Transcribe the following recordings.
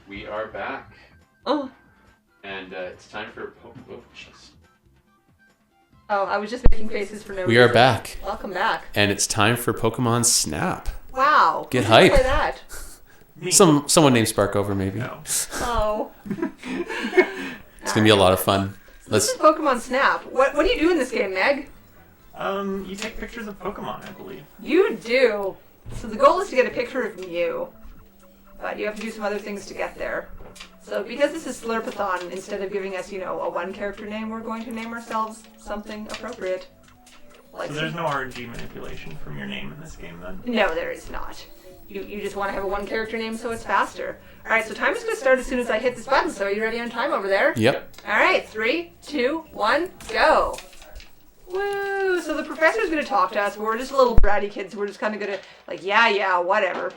We are back. Oh. And it's time for Pokémon. Oh, I was just making faces for no reason. We are back. Welcome back. And it's time for Pokemon Snap. Wow. Get hype. Play that? Someone named Sparkover, maybe. No. Oh. It's going to be a lot of fun. This is Pokemon Snap. What do you do in this game, Meg? You take pictures of Pokemon, I believe. You do. So the goal is to get a picture of Mew. But you have to do some other things to get there. So because this is SLURPATHON, instead of giving us, a one-character name, we're going to name ourselves something appropriate. Like so there's no RNG manipulation from your name in this game, then? No, there is not. You just want to have a one-character name so it's faster. Alright, so time is going to start as soon as I hit this button, so are you ready on time over there? Yep. Alright, 3, 2, 1, go! Woo! So the professor's going to talk to us, but we're just little bratty kids, so we're just kind of going to, yeah, whatever.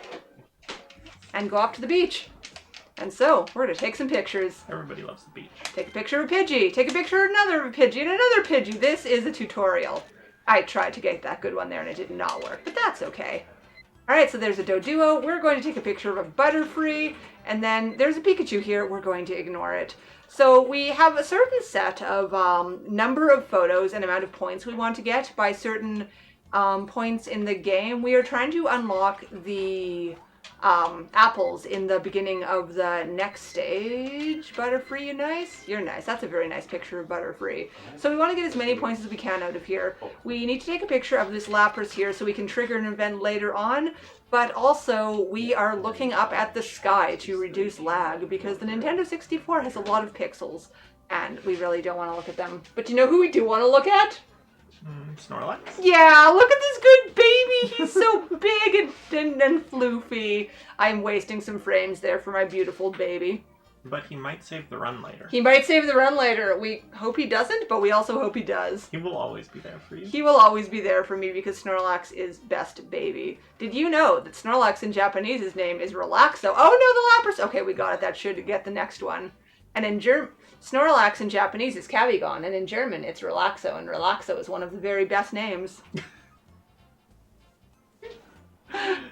And go off to the beach. And so, we're going to take some pictures. Everybody loves the beach. Take a picture of a Pidgey. Take a picture of another Pidgey and another Pidgey. This is a tutorial. I tried to get that good one there and it did not work, but that's okay. Alright, so there's a Doduo. We're going to take a picture of a Butterfree. And then there's a Pikachu here. We're going to ignore it. So we have a certain set of number of photos and amount of points we want to get by certain points in the game. We are trying to unlock the apples in the beginning of the next stage. Butterfree, you nice? You're nice. That's a very nice picture of Butterfree. So we want to get as many points as we can out of here. We need to take a picture of this Lapras here so we can trigger an event later on. But also, we are looking up at the sky to reduce lag because the Nintendo 64 has a lot of pixels and we really don't want to look at them. But you know who we do want to look at? Snorlax? Yeah, look at this good baby. He's so big and floofy. I'm wasting some frames there for my beautiful baby. But he might save the run later. He might save the run later. We hope he doesn't, but we also hope he does. He will always be there for you. He will always be there for me because Snorlax is best baby. Did you know that Snorlax in Japanese, his name is Relaxo? Oh no, the Lapras! Okay, we got it. That should get the next one. And in Snorlax in Japanese is Cavigon, and in German it's Relaxo, and Relaxo is one of the very best names.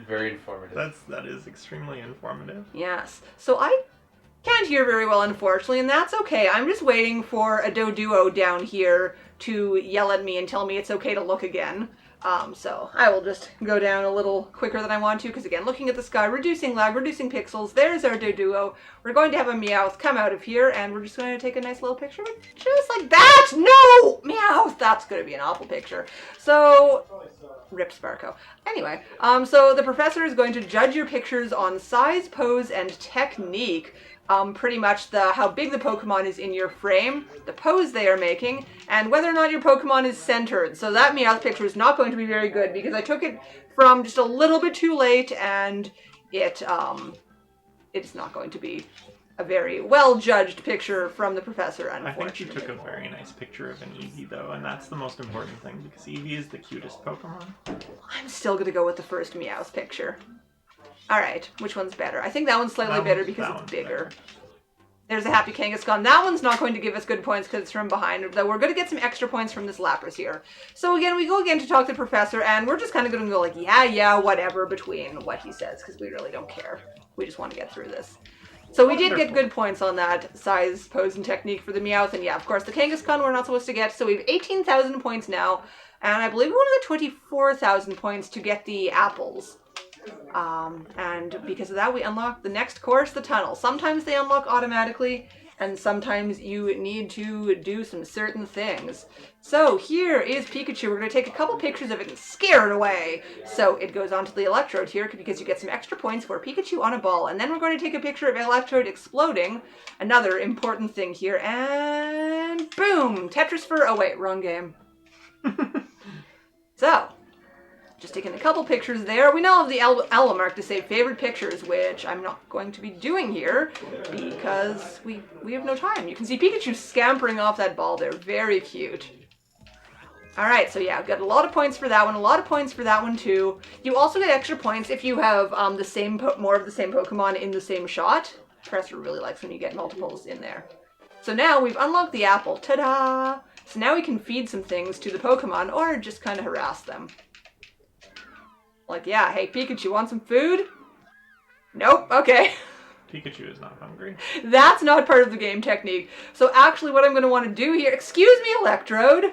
Very informative. That is extremely informative. Yes. So I can't hear very well, unfortunately, and that's okay. I'm just waiting for a Doduo down here to yell at me and tell me it's okay to look again. So I will just go down a little quicker than I want to, because again, looking at the sky, reducing lag, reducing pixels, there's our Doduo. We're going to have a Meowth come out of here, and we're just going to take a nice little picture of it, just like that! No! Meowth! That's going to be an awful picture. So, rip Sparko. Anyway, so the professor is going to judge your pictures on size, pose, and technique. Pretty much how big the Pokemon is in your frame, the pose they are making, and whether or not your Pokemon is centered. So that Meowth picture is not going to be very good because I took it from just a little bit too late, and it's not going to be a very well-judged picture from the professor, unfortunately. I think you took a very nice picture of an Eevee, though, and that's the most important thing because Eevee is the cutest Pokemon. I'm still going to go with the first Meowth picture. Alright, which one's better? I think that one's slightly better because it's bigger. There's a Happy Kangaskhan. That one's not going to give us good points because it's from behind, though we're going to get some extra points from this Lapras here. So again, we go again to talk to the professor, and we're just kind of going to go like, yeah, whatever, between what he says, because we really don't care. We just want to get through this. So we did get good points on that size, pose, and technique for the Meowth, and yeah, of course, the Kangaskhan we're not supposed to get, so we have 18,000 points now, and I believe we want to get 24,000 points to get the apples. And because of that, we unlock the next course, the tunnel. Sometimes they unlock automatically, and sometimes you need to do some certain things. So here is Pikachu. We're going to take a couple pictures of it and scare it away. So it goes onto the Electrode here because you get some extra points for Pikachu on a ball. And then we're going to take a picture of Electrode exploding. Another important thing here. And boom! Tetrasphere. Oh wait, wrong game. So, just taking a couple pictures there. We now have the Ella mark to save favorite pictures, which I'm not going to be doing here because we have no time. You can see Pikachu scampering off that ball there. Very cute. Alright, so yeah, I've got a lot of points for that one, a lot of points for that one too. You also get extra points if you have more of the same Pokemon in the same shot. Professor really likes when you get multiples in there. So now we've unlocked the apple. Ta-da! So now we can feed some things to the Pokemon or just kind of harass them. Like, yeah, hey Pikachu, want some food? Nope, okay. Pikachu is not hungry. That's not part of the game technique. So actually what I'm going to want to do here... Excuse me, Electrode!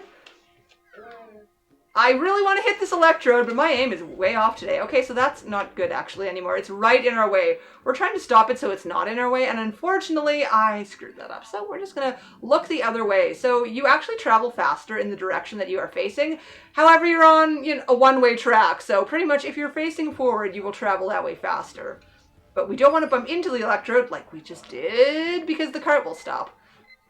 I really want to hit this Electrode, but my aim is way off today. Okay, so that's not good actually anymore. It's right in our way. We're trying to stop it so it's not in our way, and unfortunately I screwed that up. So we're just going to look the other way. So you actually travel faster in the direction that you are facing. However, you're on a one-way track, so pretty much if you're facing forward, you will travel that way faster. But we don't want to bump into the Electrode like we just did because the cart will stop.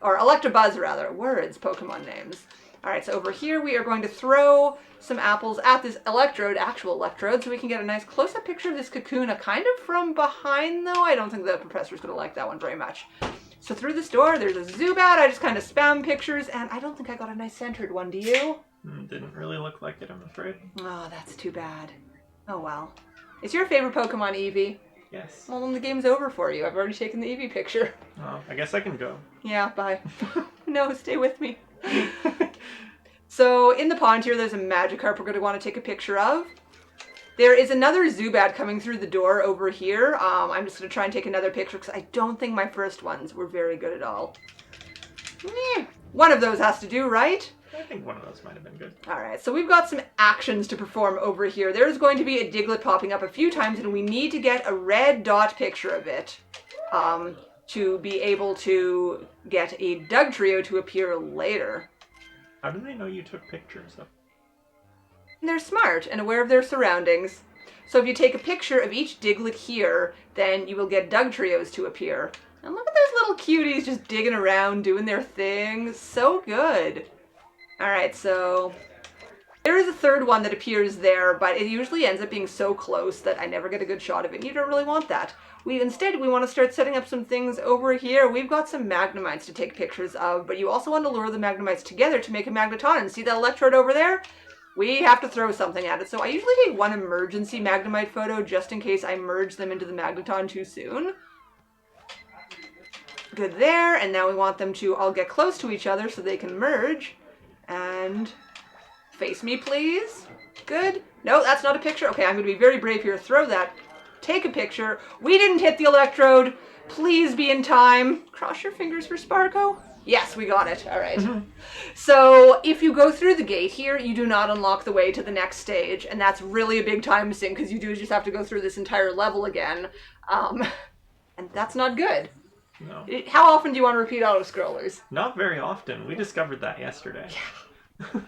Or Electabuzz, rather. Words, Pokemon names. Alright, so over here we are going to throw some apples at this Electrode, actual Electrode, so we can get a nice close-up picture of this Kakuna, kind of from behind, though. I don't think the professor's going to like that one very much. So through this door, there's a Zubat. I just kind of spam pictures, and I don't think I got a nice centered one, do you? Didn't really look like it, I'm afraid. Oh, that's too bad. Oh, well. Is your favorite Pokemon Eevee? Yes. Well, then the game's over for you. I've already taken the Eevee picture. Oh, I guess I can go. Yeah, bye. No, stay with me. So in the pond here, there's a Magikarp we're going to want to take a picture of. There is another Zubat coming through the door over here. I'm just going to try and take another picture because I don't think my first ones were very good at all. One of those has to do, right? I think one of those might have been good. Alright, so we've got some actions to perform over here. There's going to be a Diglett popping up a few times, and we need to get a red dot picture of it to be able to get a Dugtrio to appear later. How do they know you took pictures of? They're smart and aware of their surroundings. So if you take a picture of each Diglett here, then you will get Dugtrios to appear. And look at those little cuties just digging around, doing their thing. So good. Alright, so there is a third one that appears there, but it usually ends up being so close that I never get a good shot of it, and you don't really want that. Instead, we want to start setting up some things over here. We've got some Magnemites to take pictures of, but you also want to lure the Magnemites together to make a Magneton. And see that Electrode over there? We have to throw something at it. So I usually take one emergency Magnemite photo just in case I merge them into the Magneton too soon. Good there, and now we want them to all get close to each other so they can merge. And face me, please. Good. No, that's not a picture. Okay, I'm going to be very brave here. Throw that. Take a picture. We didn't hit the Electrode. Please be in time. Cross your fingers for Sparko. Yes, we got it. All right. So if you go through the gate here, you do not unlock the way to the next stage. And that's really a big time sink because you do just have to go through this entire level again. And that's not good. No. How often do you want to repeat auto-scrollers? Not very often. We discovered that yesterday. Yeah.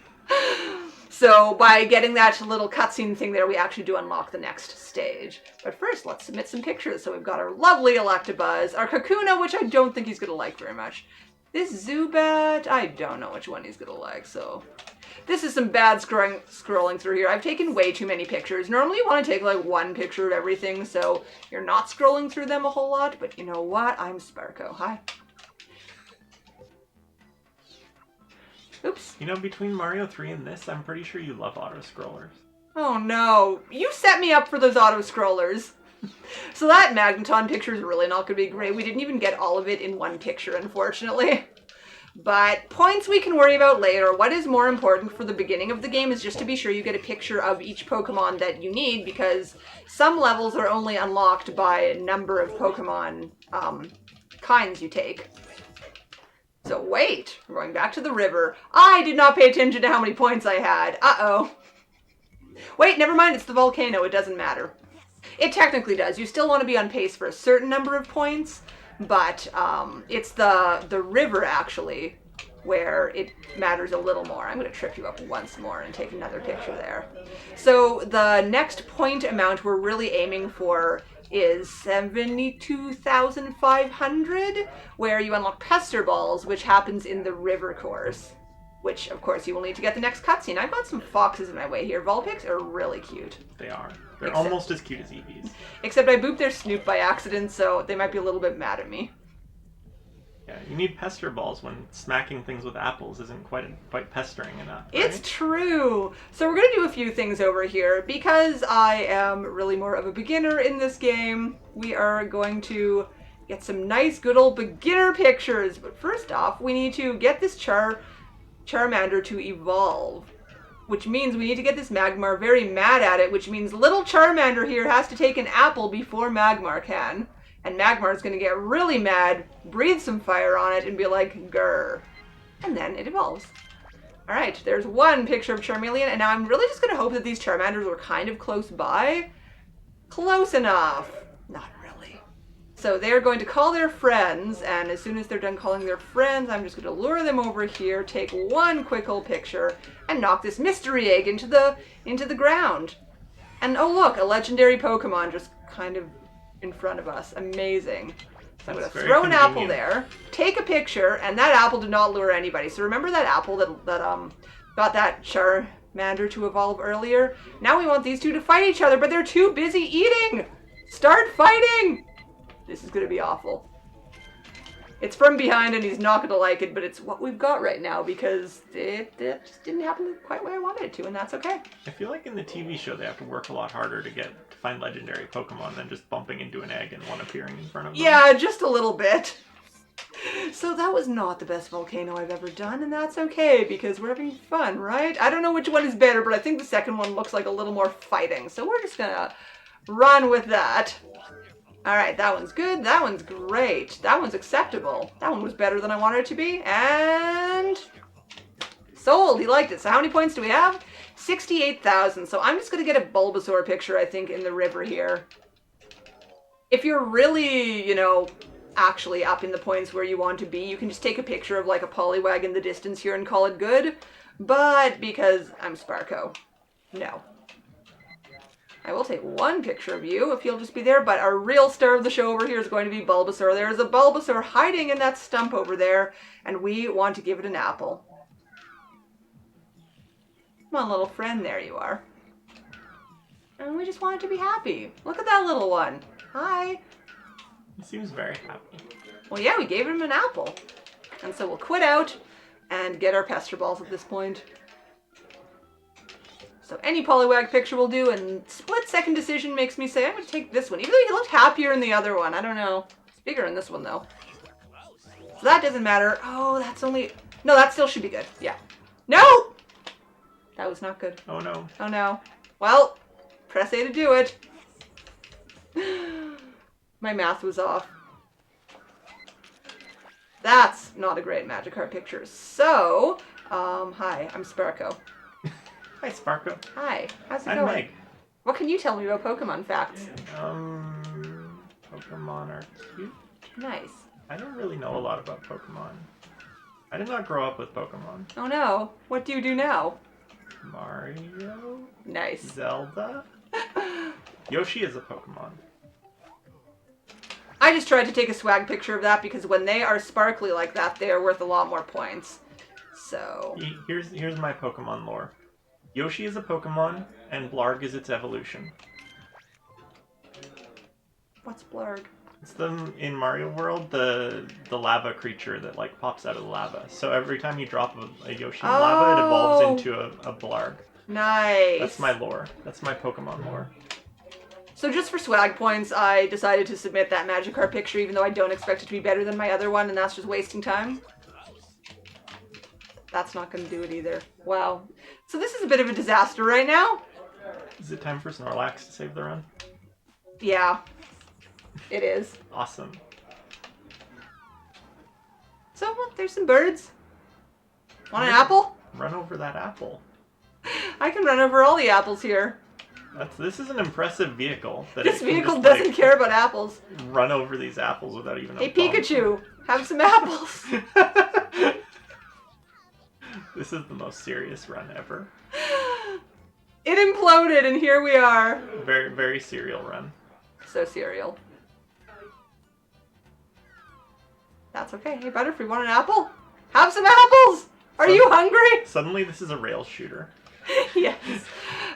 So by getting that little cutscene thing there, we actually do unlock the next stage. But first, let's submit some pictures. So we've got our lovely Electabuzz, our Kakuna, which I don't think he's going to like very much. This Zubat, I don't know which one he's going to like, so... This is some bad scrolling through here. I've taken way too many pictures. Normally you want to take like one picture of everything, so you're not scrolling through them a whole lot. But you know what? I'm Sparko. Hi. Oops. You know, between Mario 3 and this, I'm pretty sure you love auto-scrollers. Oh no. You set me up for those auto-scrollers. So that Magneton picture is really not going to be great. We didn't even get all of it in one picture, unfortunately. But points we can worry about later. What is more important for the beginning of the game is just to be sure you get a picture of each Pokemon that you need, because some levels are only unlocked by a number of Pokemon kinds you take. So wait, we're going back to the river. I did not pay attention to how many points I had. Uh-oh. Wait, never mind, it's the volcano. It doesn't matter. It technically does. You still want to be on pace for a certain number of points, but it's the river, actually, where it matters a little more. I'm going to trip you up once more and take another picture there. So the next point amount we're really aiming for is 72,500, where you unlock Pester Balls, which happens in the river course, which, of course, you will need to get the next cutscene. I've got some foxes in my way here. Vulpix are really cute. They are. They're almost as cute as Eevees. Except I booped their Snoop by accident, so they might be a little bit mad at me. Yeah, you need Pester Balls when smacking things with apples isn't quite pestering enough, right? It's true! So we're going to do a few things over here. Because I am really more of a beginner in this game, we are going to get some nice, good old beginner pictures. But first off, we need to get this Charmander to evolve. Which means we need to get this Magmar very mad at it, which means little Charmander here has to take an apple before Magmar can. And Magmar's going to get really mad, breathe some fire on it, and be like, grr. And then it evolves. Alright, there's one picture of Charmeleon, and now I'm really just going to hope that these Charmanders were kind of close by. Close enough. Not really. So they're going to call their friends, and as soon as they're done calling their friends, I'm just going to lure them over here, take one quick old picture, and knock this mystery egg into the ground. And oh look, a legendary Pokemon just kind of in front of us. Amazing. So I'm going to throw an apple there, take a picture, and that apple did not lure anybody. So remember that apple that got that Charmander to evolve earlier? Now we want these two to fight each other, but they're too busy eating! Start fighting! This is going to be awful. It's from behind and he's not going to like it, but it's what we've got right now because it just didn't happen quite the way I wanted it to, and that's okay. I feel like in the TV show they have to work a lot harder to find legendary Pokemon than just bumping into an egg and one appearing in front of them. Yeah, just a little bit. So that was not the best volcano I've ever done, and that's okay because we're having fun, right? I don't know which one is better, but I think the second one looks like a little more fighting, so we're just going to run with that. Alright, that one's good. That one's great. That one's acceptable. That one was better than I wanted it to be. And sold. He liked it. So how many points do we have? 68,000. So I'm just going to get a Bulbasaur picture, I think, in the river here. If you're really, actually up in the points where you want to be, you can just take a picture of like a Poliwag in the distance here and call it good. But because I'm Sparko, no. I will take one picture of you if you'll just be there, but our real star of the show over here is going to be Bulbasaur. There's a Bulbasaur hiding in that stump over there, and we want to give it an apple. Come on, little friend, there you are. And we just want it to be happy. Look at that little one. Hi. He seems very happy. Well, yeah, we gave him an apple. And so we'll quit out and get our Pester Balls at this point. So any Poliwag picture will do, and split-second decision makes me say I'm going to take this one. Even though he looked happier in the other one. I don't know. It's bigger in this one, though. So that doesn't matter. Oh, that's only... No, that still should be good. Yeah. No! That was not good. Oh, no. Oh, no. Well, press A to do it. My math was off. That's not a great Magikarp picture. So, hi, I'm Sparko. Hi, Sparko. Hi, how's it I'm going? Meg. What can you tell me about Pokemon facts? Pokemon are cute. Nice. I don't really know a lot about Pokemon. I did not grow up with Pokemon. Oh no, what do you do now? Mario? Nice. Zelda? Yoshi is a Pokemon. I just tried to take a swag picture of that because when they are sparkly like that, they are worth a lot more points. So... Here's my Pokemon lore. Yoshi is a Pokemon, and Blarg is its evolution. What's Blarg? It's in Mario World, the lava creature that like pops out of the lava. So every time you drop a Yoshi in lava, it evolves into a Blarg. Nice. That's my lore. That's my Pokemon lore. So just for swag points, I decided to submit that Magikarp picture even though I don't expect it to be better than my other one, and that's just wasting time. That's not going to do it either. Wow. So this is a bit of a disaster right now. Is it time for Snorlax to save the run? Yeah, it is. Awesome. So, look, there's some birds. Want an apple? Run over that apple. I can run over all the apples here. This is an impressive vehicle. This vehicle doesn't care about apples. Run over these apples without even Hey, Pikachu, have some apples. This is the most serious run ever. It imploded, and here we are. Very, very serial run. So serial. That's okay. Hey, Butterfree, want an apple? Have some apples! Are you hungry? Suddenly, this is a rail shooter. Yes.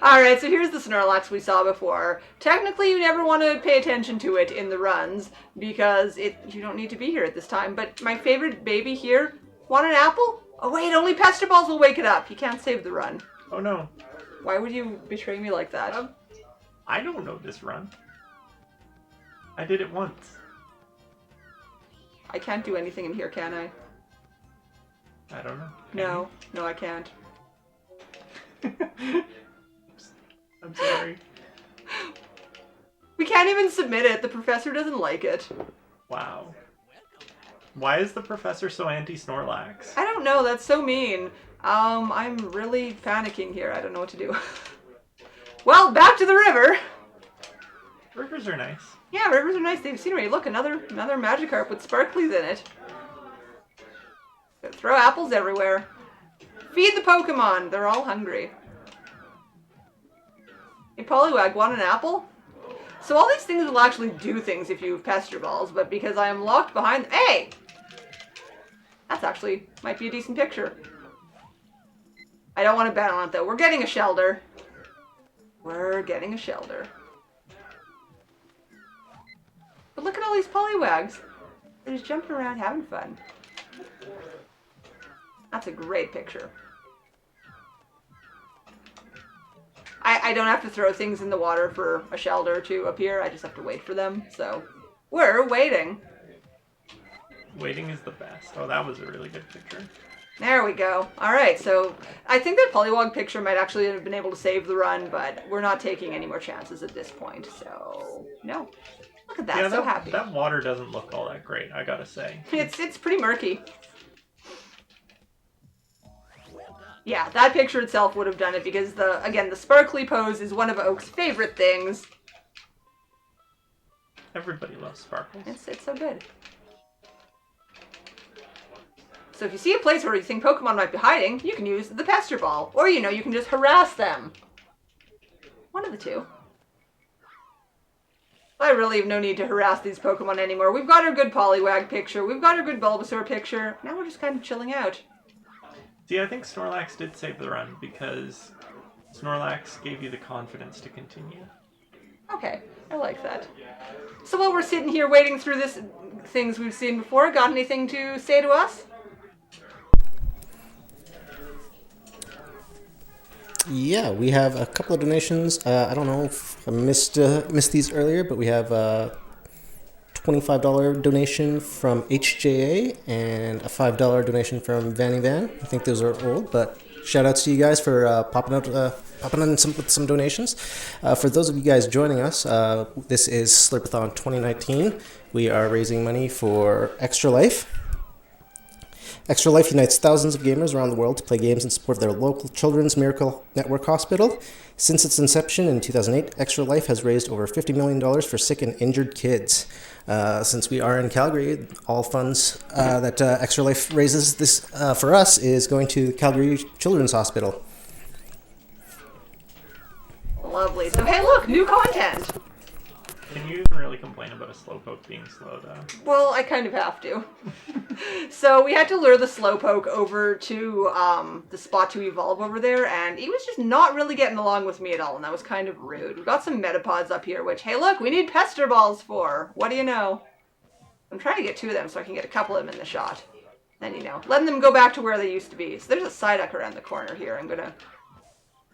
Alright, so here's the Snorlax we saw before. Technically, you never want to pay attention to it in the runs, because you don't need to be here at this time. But my favorite baby here, want an apple? Oh wait, only Pester Balls will wake it up. You can't save the run. Oh no. Why would you betray me like that? I don't know this run. I did it once. I can't do anything in here, can I? I don't know. No, I can't. I'm sorry. We can't even submit it. The professor doesn't like it. Wow. Why is the professor so anti-Snorlax? I don't know. That's so mean. I'm really panicking here. I don't know what to do. Well, back to the river. Rivers are nice. Yeah, rivers are nice. They've scenery. Look, another Magikarp with sparklies in it. Throw apples everywhere. Feed the Pokemon. They're all hungry. Hey, Poliwag, want an apple? So all these things will actually do things if you have Pester Balls, but because I am locked behind... Hey! That's actually... might be a decent picture. I don't want to bet on it, though. We're getting a Shelter. We're getting a Shelter. But look at all these Poliwags. They're just jumping around having fun. That's a great picture. I don't have to throw things in the water for a Shelter to appear. I just have to wait for them. So, we're waiting. Waiting is the best. Oh, that was a really good picture. There we go. Alright, so I think that Poliwag picture might actually have been able to save the run, but we're not taking any more chances at this point. So, no. Look at that, yeah, so happy. That water doesn't look all that great, I gotta say. It's pretty murky. Yeah, that picture itself would have done it because, again, the sparkly pose is one of Oak's favorite things. Everybody loves sparkles. It's so good. So if you see a place where you think Pokemon might be hiding, you can use the Pester Ball. Or, you can just harass them. One of the two. I really have no need to harass these Pokemon anymore. We've got our good Poliwag picture. We've got our good Bulbasaur picture. Now we're just kind of chilling out. See, I think Snorlax did save the run because Snorlax gave you the confidence to continue. Okay, I like that. So while we're sitting here waiting through this things we've seen before, got anything to say to us? Yeah, we have a couple of donations. I don't know if I missed these earlier, but we have a $25 donation from HJA and a $5 donation from Vanny Van. I think those are old, but shout outs to you guys for popping in with some donations. For those of you guys joining us, this is SLURPATHON 2019. We are raising money for Extra Life. Extra Life unites thousands of gamers around the world to play games in support of their local Children's Miracle Network hospital. Since its inception in 2008, Extra Life has raised over $50 million for sick and injured kids. Since we are in Calgary, all funds that Extra Life raises this for us is going to the Calgary Children's Hospital. Lovely. So hey, look, new content. Can you even really complain about a Slowpoke being slowed down? Well, I kind of have to. So we had to lure the Slowpoke over to the spot to evolve over there, and he was just not really getting along with me at all, and that was kind of rude. We've got some Metapods up here, which, hey look, we need Pester Balls for. What do you know? I'm trying to get two of them so I can get a couple of them in the shot. Then, letting them go back to where they used to be. So there's a Psyduck around the corner here. I'm going to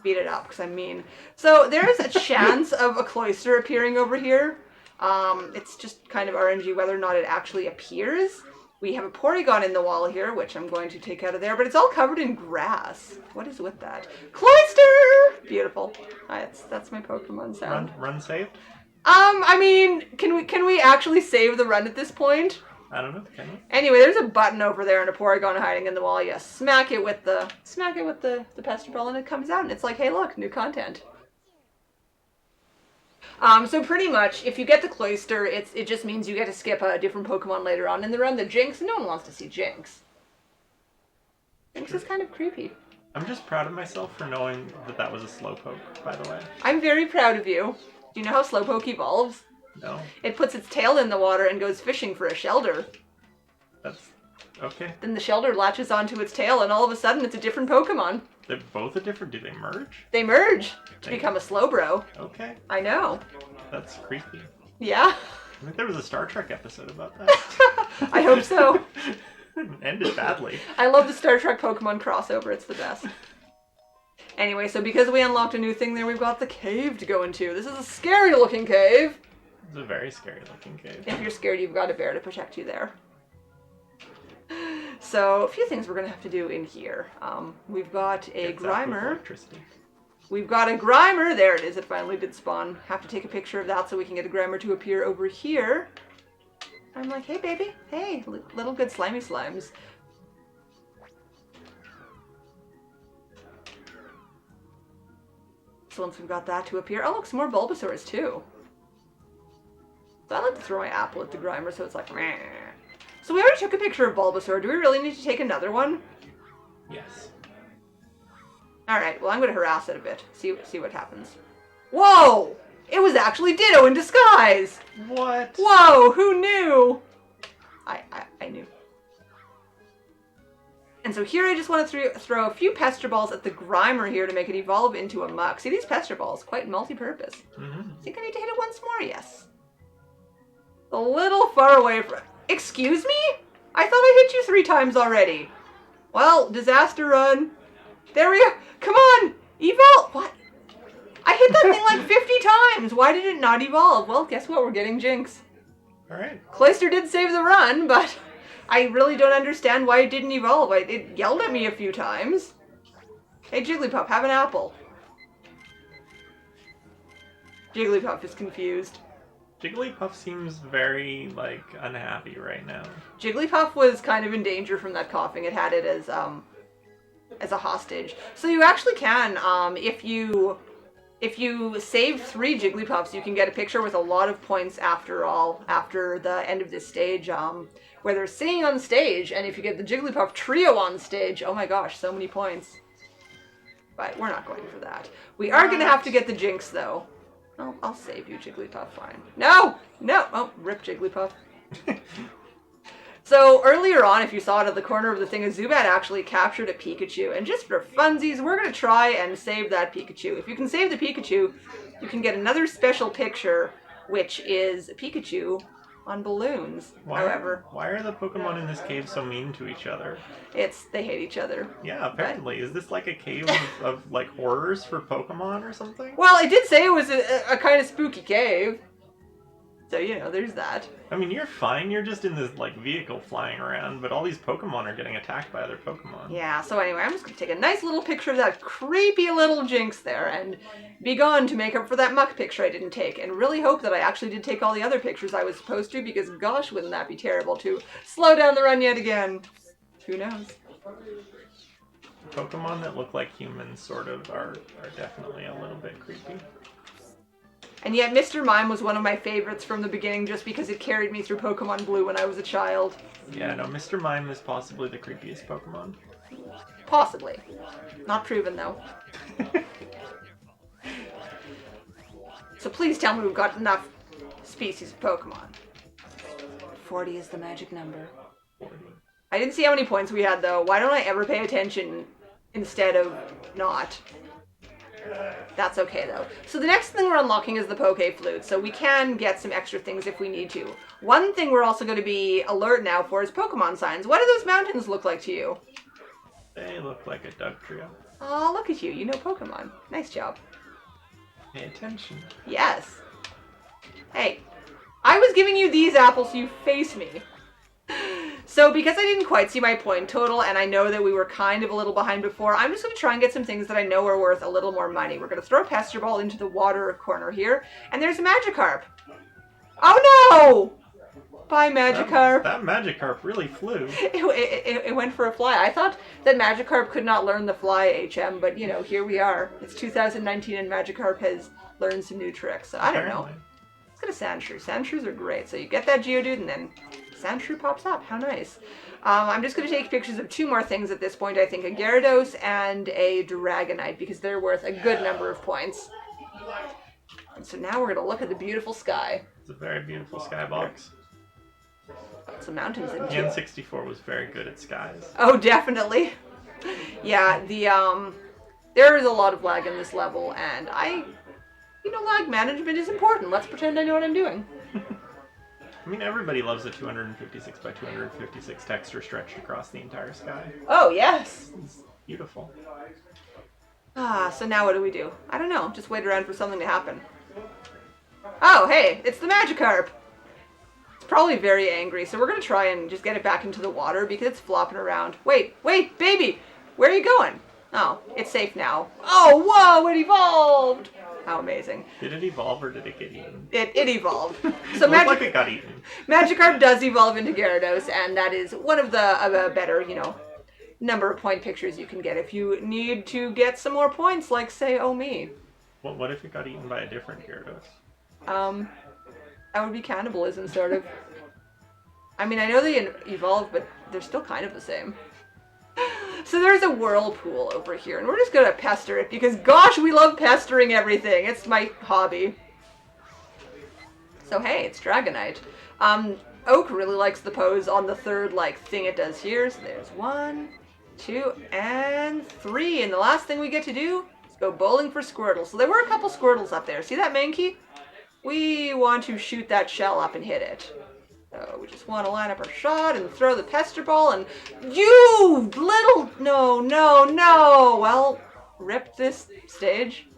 beat it up because I'm mean. So there's a chance of a Cloyster appearing over here. It's just kind of RNG whether or not it actually appears. We have a Porygon in the wall here, which I'm going to take out of there, but it's all covered in grass. What is with that? Cloyster! Beautiful. That's my Pokemon sound. Run saved? I mean, can we actually save the run at this point? I don't know. Can we? Anyway, there's a button over there and a Porygon hiding in the wall. You smack it with the Pester Ball and it comes out and it's like, hey look, new content. So pretty much, if you get the Cloyster, it just means you get to skip a different Pokemon later on in the run. The Jinx, no one wants to see Jinx. Jinx is kind of creepy. I'm just proud of myself for knowing that was a Slowpoke, by the way. I'm very proud of you. Do you know how Slowpoke evolves? No. It puts its tail in the water and goes fishing for a Shelter. That's okay. Then the Shelter latches onto its tail and all of a sudden it's a different Pokemon. They're both a different... Do they merge? They merge to become a Slowbro. Okay. I know. That's creepy. Yeah. I think there was a Star Trek episode about that. I hope so. It ended badly. I love the Star Trek Pokemon crossover. It's the best. Anyway, so because we unlocked a new thing there, we've got the cave to go into. This is a scary looking cave. It's a very scary looking cave. If you're scared, you've got a bear to protect you there. So, a few things we're going to have to do in here. We've got a Grimer. Electricity. We've got a Grimer. There it is. It finally did spawn. Have to take a picture of that so we can get a Grimer to appear over here. I'm like, hey, baby. Hey, little good slimy slimes. So once we've got that to appear... Oh, look, some more Bulbasaurs, too. So I like to throw my apple at the Grimer, so it's like... Meh. So we already took a picture of Bulbasaur. Do we really need to take another one? Yes. Alright, well, I'm going to harass it a bit. See what happens. Whoa! It was actually Ditto in disguise! What? Whoa, who knew? I knew. And so here I just want to throw a few Pester Balls at the Grimer here to make it evolve into a Muck. See, these Pester Balls, quite multi-purpose. Mm-hmm. Think I need to hit it once more? Yes. A little far away from... Excuse me? I thought I hit you 3 times already. Well, disaster run. There we go. Come on! Evolve! What? I hit that thing like 50 times! Why did it not evolve? Well, guess what? We're getting Jinx. Alright. Cloyster did save the run, but I really don't understand why it didn't evolve. It yelled at me a few times. Hey, Jigglypuff, have an apple. Jigglypuff is confused. Jigglypuff seems very, like, unhappy right now. Jigglypuff was kind of in danger from that coughing. It had it as a hostage. So you actually can, if you save 3 Jigglypuffs, you can get a picture with a lot of points after the end of this stage, where they're singing on stage, and if you get the Jigglypuff trio on stage, oh my gosh, so many points. But we're not going for that. We are going to have to get the Jinx, though. Oh, I'll save you, Jigglypuff, fine. No! No! Oh, rip Jigglypuff. So earlier on, if you saw it at the corner of the thing, a Zubat actually captured a Pikachu. And just for funsies, we're going to try and save that Pikachu. If you can save the Pikachu, you can get another special picture, which is a Pikachu on balloons. Why are the Pokemon in this cave so mean to each other? They hate each other. Yeah, apparently. Is this like a cave of like horrors for Pokemon or something? Well, it did say it was a kind of spooky cave. So, you know, there's that. I mean, you're fine. You're just in this, like, vehicle flying around, but all these Pokemon are getting attacked by other Pokemon. Yeah, so anyway, I'm just going to take a nice little picture of that creepy little Jinx there and be gone to make up for that Muck picture I didn't take, and really hope that I actually did take all the other pictures I was supposed to, because gosh, wouldn't that be terrible to slow down the run yet again. Who knows? Pokemon that look like humans sort of are definitely a little bit creepy. And yet Mr. Mime was one of my favorites from the beginning just because it carried me through Pokemon Blue when I was a child. Yeah, no, Mr. Mime is possibly the creepiest Pokemon. Possibly. Not proven, though. So please tell me we've got enough species of Pokemon. 40 is the magic number. 40. I didn't see how many points we had, though. Why don't I ever pay attention instead of not? That's okay, though. So the next thing we're unlocking is the Poke Flute, so we can get some extra things if we need to. One thing we're also going to be alert now for is Pokemon signs. What do those mountains look like to you? They look like a Dugtrio. Oh, look at you. You know Pokemon. Nice job. Pay attention. Yes. Hey, I was giving you these apples so you face me. So because I didn't quite see my point total, and I know that we were kind of a little behind before, I'm just going to try and get some things that I know are worth a little more money. We're going to throw a Pester Ball into the water corner here, and there's a Magikarp. Oh no! Bye, Magikarp. That Magikarp really flew. It went for a fly. I thought that Magikarp could not learn the fly, HM, but you know, here we are. It's 2019 and Magikarp has learned some new tricks, so I don't know. Let's get a Sandshrew. Sandshrews are great. So you get that Geodude and then Sandshrew pops up. How nice. I'm just going to take pictures of 2 more things at this point. I think a Gyarados and a Dragonite because they're worth a good number of points. And so now we're going to look at the beautiful sky. It's a very beautiful skybox. Got some mountains in The too. N64 was very good at skies. Oh, definitely. Yeah, there is a lot of lag in this level, and lag management is important. Let's pretend I know what I'm doing. I mean, everybody loves a 256 by 256 texture stretched across the entire sky. Oh, yes. It's beautiful. So now what do we do? I don't know. Just wait around for something to happen. Oh, hey, it's the Magikarp. It's probably very angry, so we're going to try and just get it back into the water because it's flopping around. Wait, baby! Where are you going? Oh, it's safe now. Oh, whoa, it evolved! How amazing. Did it evolve or did it get eaten? It evolved. It So looked like it got eaten. Magikarp does evolve into Gyarados, and that is one of the better, number of point pictures you can get if you need to get some more points, like, say, oh me. What if it got eaten by a different Gyarados? That would be cannibalism, sort of. I mean, I know they evolve, but they're still kind of the same. So there's a whirlpool over here, and we're just gonna pester it, because gosh, we love pestering everything. It's my hobby. So hey, it's Dragonite. Oak really likes the pose on the third, thing it does here. So there's 1, 2, and 3. And the last thing we get to do is go bowling for Squirtle. So there were a couple Squirtles up there. See that Mankey? We want to shoot that shell up and hit it. So we just want to line up our shot and throw the pester ball, and you little... No. Well, rip this stage.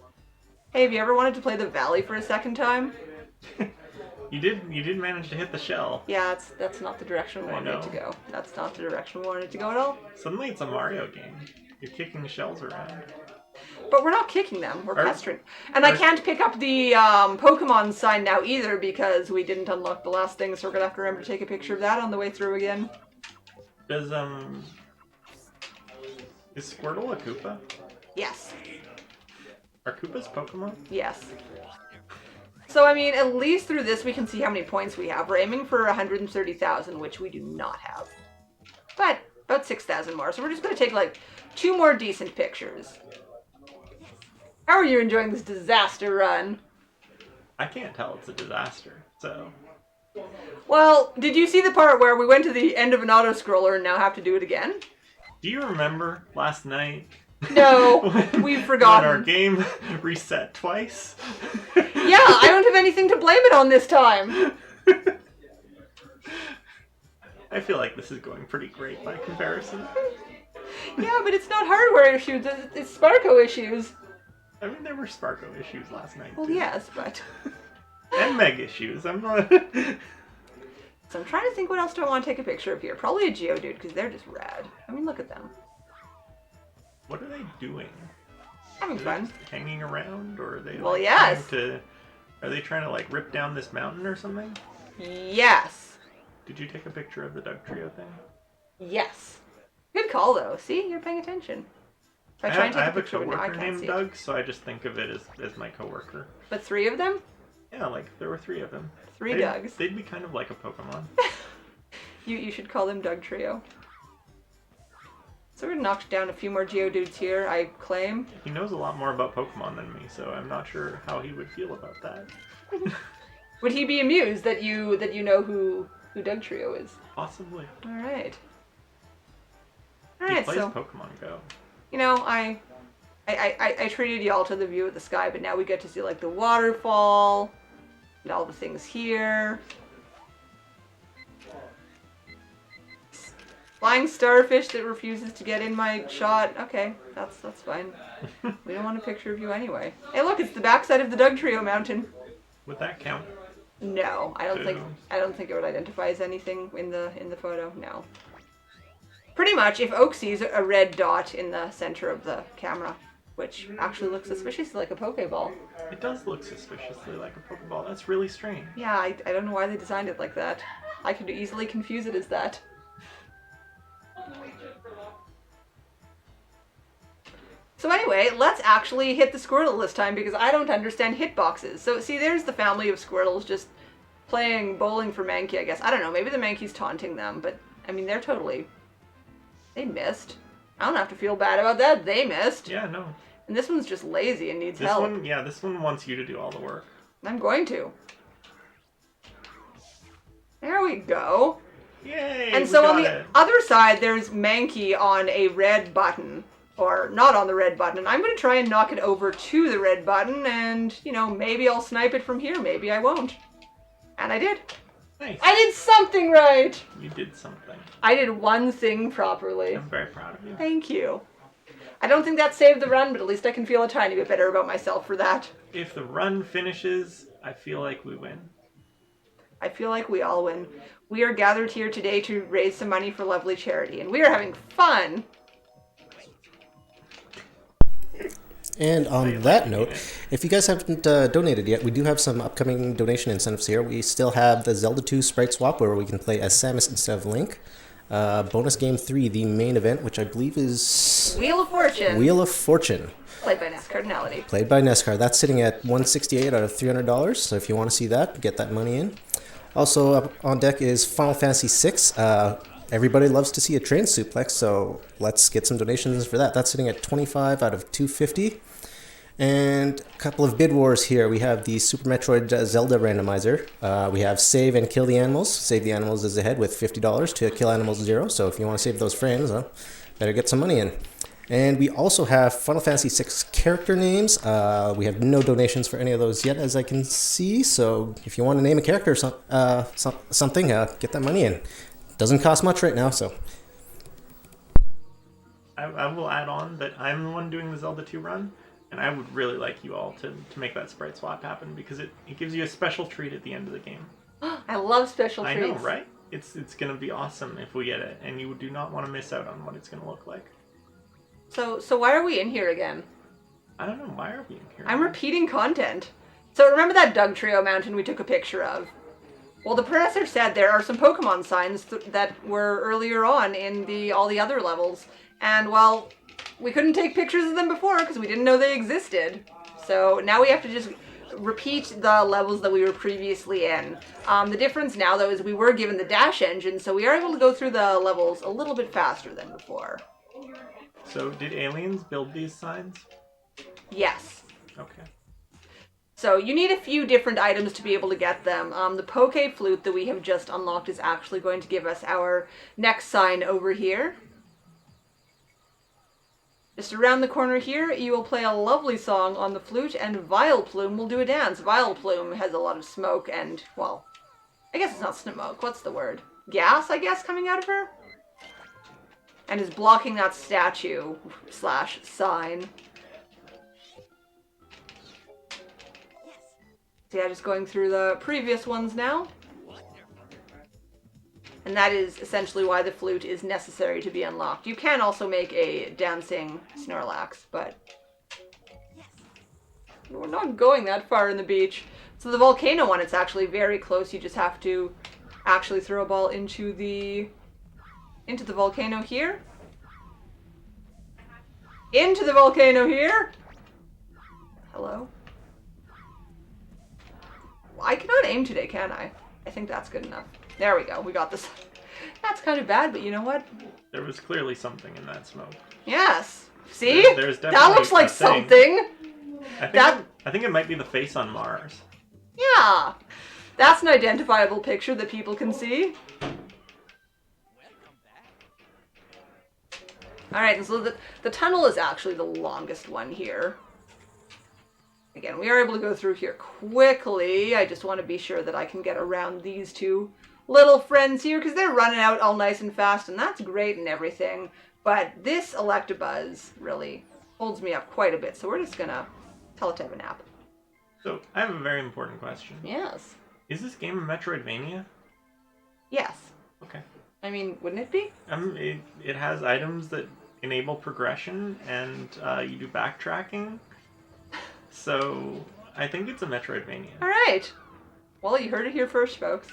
Hey, have you ever wanted to play the Valley for a second time? You did manage to hit the shell. Yeah, that's not the direction we wanted it to go. That's not the direction we wanted it to go at all. Suddenly it's a Mario game. You're kicking shells around. But we're not kicking them, we're pestering. And I can't pick up the Pokemon sign now either because we didn't unlock the last thing, so we're gonna have to remember to take a picture of that on the way through again. Is Squirtle a Koopa? Yes. Are Koopas Pokemon? Yes. So, I mean, at least through this we can see how many points we have. We're aiming for 130,000, which we do not have. But about 6,000 more, so we're just gonna take, 2 more decent pictures. How are you enjoying this disaster run? I can't tell it's a disaster, so... Well, did you see the part where we went to the end of an auto-scroller and now have to do it again? Do you remember last night? No, we've forgotten. When our game reset twice? Yeah, I don't have anything to blame it on this time. I feel like this is going pretty great by comparison. Yeah, but it's not hardware issues, it's Sparko issues. I mean, there were Sparko issues last night, Well, too. yes, but... And Meg issues. I'm not... So I'm trying to think what else do I want to take a picture of here. Probably a Geodude, because they're just rad. I mean, look at them. What are they doing? Having Are they fun. just hanging around, or are they Well, yes. Are they trying to rip down this mountain or something? Yes. Did you take a picture of the Doug Trio thing? Yes. Good call, though. See, you're paying attention. If I try and take I have a picture of it now, I coworker can't named see it. Doug, so I just think of it as my coworker. But 3 of them? Yeah, there were 3 of them. 3 Dougs. They'd be kind of like a Pokemon. You should call them Doug Trio. So we're gonna knock down a few more Geodudes here, I claim. He knows a lot more about Pokemon than me, so I'm not sure how he would feel about that. Would he be amused that you know who Doug Trio is? Possibly. Alright. He Alright, plays so Pokemon Go. I treated y'all to the view of the sky, but now we get to see the waterfall and all the things here. Flying starfish that refuses to get in my shot. Okay, that's fine. We don't want a picture of you anyway. Hey, look, it's the backside of the Doug Trio mountain. Would that count? No, I don't think it would identify as anything in the photo. No. Pretty much, if Oak sees a red dot in the center of the camera, which actually looks suspiciously like a Pokeball. It does look suspiciously like a Pokeball. That's really strange. Yeah, I don't know why they designed it like that. I could easily confuse it as that. So anyway, let's actually hit the Squirtle this time because I don't understand hitboxes. So see, there's the family of Squirtles just playing bowling for Mankey, I guess. I don't know, maybe the Mankey's taunting them, but I mean, they missed. I don't have to feel bad about that. They missed. Yeah, no. And this one's just lazy and needs help. This one wants you to do all the work. I'm going to. There we go. Yay! And so on the other side, there's Mankey on a red button. Or not on the red button. And I'm going to try and knock it over to the red button. And, maybe I'll snipe it from here. Maybe I won't. And I did. Nice. I did something right. You did something. I did one thing properly. I'm very proud of you. Thank you. I don't think that saved the run, but at least I can feel a tiny bit better about myself for that. If the run finishes, I feel like we win. I feel like we all win. We are gathered here today to raise some money for lovely charity, and we are having fun. And on that note, if you guys haven't donated yet, we do have some upcoming donation incentives here. We still have the Zelda 2 Sprite Swap, where we can play as Samus instead of Link. Bonus Game 3, the main event, which I believe is... Wheel of Fortune. Wheel of Fortune. Played by Ness Cardinality. Played by Nescar. That's sitting at $168 out of $300, so if you want to see that, get that money in. Also up on deck is Final Fantasy VI. Everybody loves to see a train suplex, so let's get some donations for that. That's sitting at $25 out of $250. And a couple of bid wars here. We have the Super Metroid Zelda randomizer. We have Save and Kill the Animals. Save the Animals is ahead with $50 to Kill Animals 0. So if you want to save those frames, better get some money in. And we also have Final Fantasy VI character names. We have no donations for any of those yet, as I can see. So if you want to name a character or something, get that money in. Doesn't cost much right now, so... I will add on that I'm the one doing the Zelda 2 run. And I would really like you all to make that sprite swap happen, because it gives you a special treat at the end of the game. I love special treats. I know, right? It's going to be awesome if we get it, and you do not want to miss out on what it's going to look like. So why are we in here again? I don't know, why are we in here? I'm repeating content. So remember that Doug Trio mountain we took a picture of? Well, the professor said there are some Pokemon signs that were earlier on in all the other levels. And, well, we couldn't take pictures of them before because we didn't know they existed. So now we have to just repeat the levels that we were previously in. The difference now, though, is we were given the dash engine, so we are able to go through the levels a little bit faster than before. So did aliens build these signs? Yes. Okay. So you need a few different items to be able to get them. The Poke Flute that we have just unlocked is actually going to give us our next sign over here. Just around the corner here, you will play a lovely song on the flute, and Vileplume will do a dance. Vileplume has a lot of smoke and, well, I guess it's not smoke. What's the word? Gas, I guess, coming out of her? And is blocking that statue / sign. So yeah, just going through the previous ones now. And that is essentially why the flute is necessary to be unlocked. You can also make a dancing Snorlax, but we're not going that far in the beach. So the volcano one, it's actually very close. You just have to actually throw a ball into the volcano here. Into the volcano here. Hello? I cannot aim today, can I? I think that's good enough. There we go. We got this. That's kind of bad, but you know what? There was clearly something in that smoke. Yes. See? There's that looks like something. I think it might be the face on Mars. Yeah. That's an identifiable picture that people can see. Alright, and so the tunnel is actually the longest one here. Again, we are able to go through here quickly. I just want to be sure that I can get around these two little friends here, because they're running out all nice and fast, and that's great and everything. But this Electabuzz really holds me up quite a bit, so we're just going to tell it to have a nap. So, I have a very important question. Yes. Is this game a Metroidvania? Yes. Okay. I mean, wouldn't it be? It has items that enable progression, and you do backtracking. So, I think it's a Metroidvania. Alright. Well, you heard it here first, folks.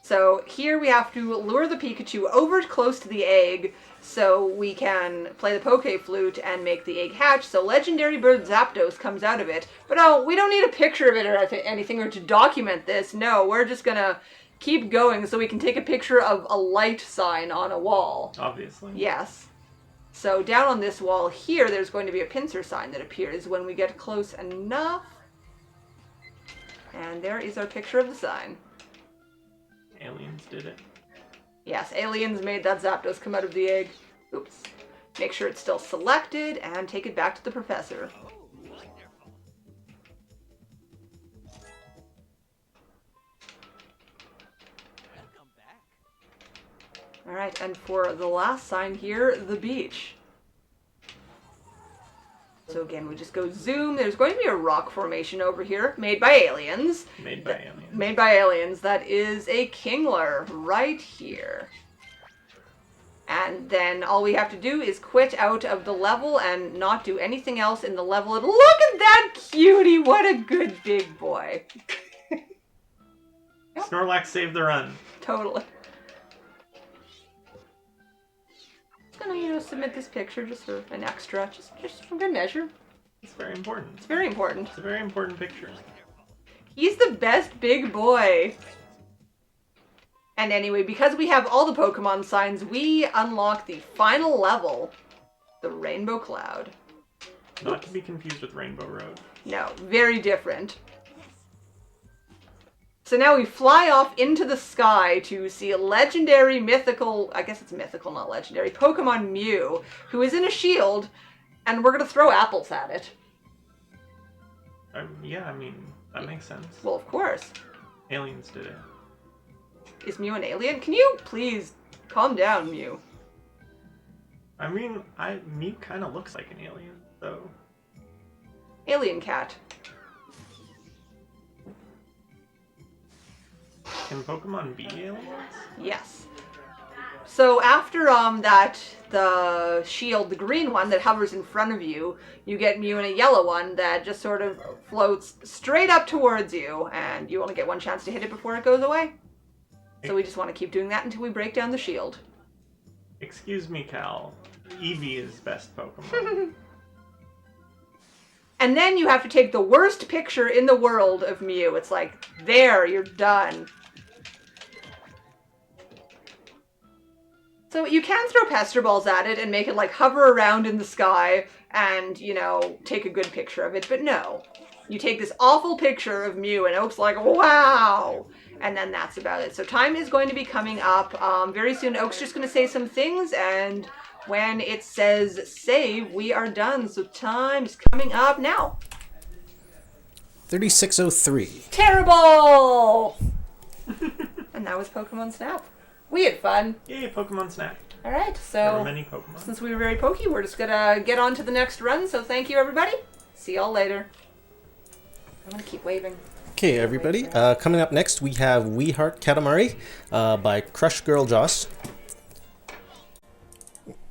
So here we have to lure the Pikachu over close to the egg so we can play the Poke Flute and make the egg hatch. So legendary bird Zapdos comes out of it. But oh, we don't need a picture of it or anything or to document this. No, we're just gonna keep going so we can take a picture of a light sign on a wall. Obviously. Yes. So down on this wall here, there's going to be a pincer sign that appears when we get close enough. And there is our picture of the sign. Aliens did it. Yes, aliens made that Zapdos come out of the egg. Oops. Make sure it's still selected and take it back to the professor. Alright, and for the last sign here, the beach. So again, we just go zoom. There's going to be a rock formation over here, made by aliens. Made by aliens. Made by aliens. That is a Kingler right here. And then all we have to do is quit out of the level and not do anything else in the level. And look at that cutie! What a good big boy. Snorlax saved the run. Totally. I'm gonna, submit this picture just for an extra, just for good measure. It's very important. It's very important. It's a very important picture. He's the best big boy. And anyway, because we have all the Pokemon signs, we unlock the final level, the Rainbow Cloud. Not to be confused with Rainbow Road. No, very different. So now we fly off into the sky to see a legendary mythical, I guess it's mythical, not legendary, Pokemon Mew, who is in a shield, and we're going to throw apples at it. Yeah, I mean, that makes sense. Well, of course. Aliens did it. Is Mew an alien? Can you please calm down, Mew? I mean, Mew kind of looks like an alien, so... Alien cat. Can Pokemon be aliens? Yes. So after the shield, the green one that hovers in front of you, you get Mew and a yellow one that just sort of floats straight up towards you, and you only get one chance to hit it before it goes away. So we just want to keep doing that until we break down the shield. Excuse me, Cal. Eevee is best Pokemon. And then you have to take the worst picture in the world of Mew. It's like, there, you're done. So you can throw pester balls at it and make it like hover around in the sky and, take a good picture of it. But no, you take this awful picture of Mew and Oak's like, wow. And then that's about it. So time is going to be coming up very soon. Oak's just going to say some things, and when it says save, we are done. So time is coming up now. 3603. Terrible! And that was Pokemon Snap. We had fun. Yay, Pokemon Snap. All right, There were so many Pokemon. since we were very pokey, we're just going to get on to the next run. So thank you, everybody. See y'all later. I'm going to keep waving. Okay, everybody. Coming up next, we have We Heart Katamari by Crush Girl Joss.